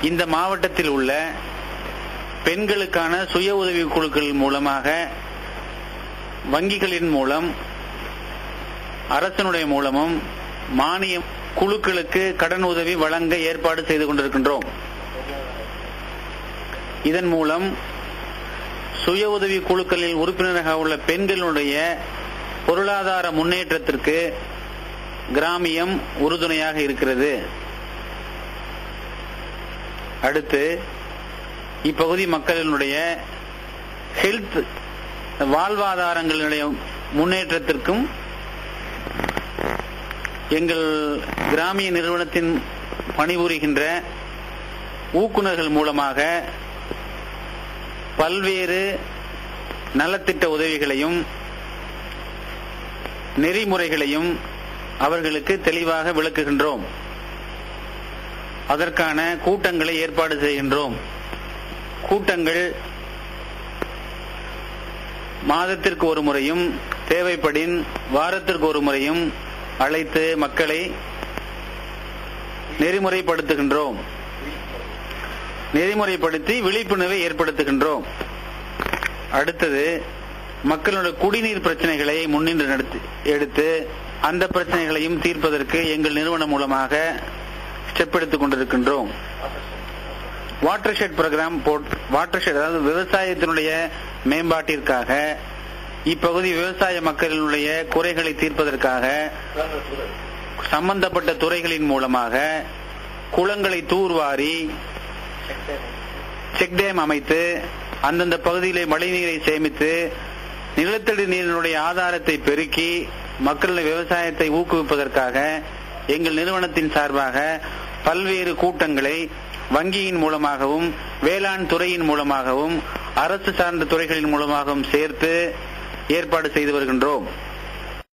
இந்த மாவட்டத்தில் உள்ள பெண்களுக்கான சுய உதவி குழுக்கள் மூலமாக வங்கிகளின் மூலம் அரசினுடைய மூலமும் மானியம் குழுக்களுக்கு கடன் உதவி வழங்க ஏற்பாடு செய்து கொண்டிருக்கின்றோம். இதன் மூலம் சுய உதவி குழுக்களில் உறுப்பினராக உள்ள பெண்களுடைய பொருளாதார முன்னேற்றத்திற்கு கிராமியம் உறுதுணையாக இருக்கிறது. அடுத்து இப்பகுதி மக்களினுடைய ஹெல்த் வாழ்வாதாரங்களுடைய முன்னேற்றத்திற்கும் எங்கள் கிராமிய நிறுவனத்தின் பணிபுரிகின்ற ஊக்குநர்கள் மூலமாக பல்வேறு நலத்திட்ட உதவிகளையும் நெறிமுறைகளையும் அவர்களுக்கு தெளிவாக விளக்குகின்றோம். அதற்கான கூட்டங்களை ஏற்பாடு செய்கின்றோம். கூட்டங்கள் மாதத்திற்கு ஒரு முறையும் தேவைப்படின் வாரத்திற்கு ஒரு முறையும் அழைத்து மக்களை நெறிமுறைப்படுத்துகின்றோம். நெறிமுறைப்படுத்தி விழிப்புணர்வை ஏற்படுத்துகின்றோம். அடுத்தது மக்களுடைய குடிநீர் பிரச்சனைகளை முன்னின்று எடுத்து அந்த பிரச்சனைகளையும் தீர்ப்பதற்கு எங்கள் நிறுவனம் மூலமாக ஸ்டெப் எடுத்துக் கொண்டிருக்கின்றோம். வாட்டர் ஷெட் ப்ரோக்ராம் அதாவது விவசாயத்தினுடைய மேம்பாட்டிற்காக இப்பகுதி விவசாய மக்களினுடைய குறைகளை தீர்ப்பதற்காக சம்பந்தப்பட்ட துறைகளின் மூலமாக குளங்களை தூர்வாரி செக் டேம் அமைத்து அந்தந்த பகுதியிலே மழைநீரை சேமித்து நிலத்தடி நீரினுடைய ஆதாரத்தை பெருக்கி மக்களுடைய விவசாயத்தை ஊக்குவிப்பதற்காக எங்கள் நிறுவனத்தின் சார்பாக பல்வேறு கூட்டங்களை வங்கியின் மூலமாகவும் வேளாண் துறையின் மூலமாகவும் அரசு சார்ந்த துறைகளின் மூலமாகவும் சேர்த்து ஏற்பாடு செய்து வருகின்றோம்.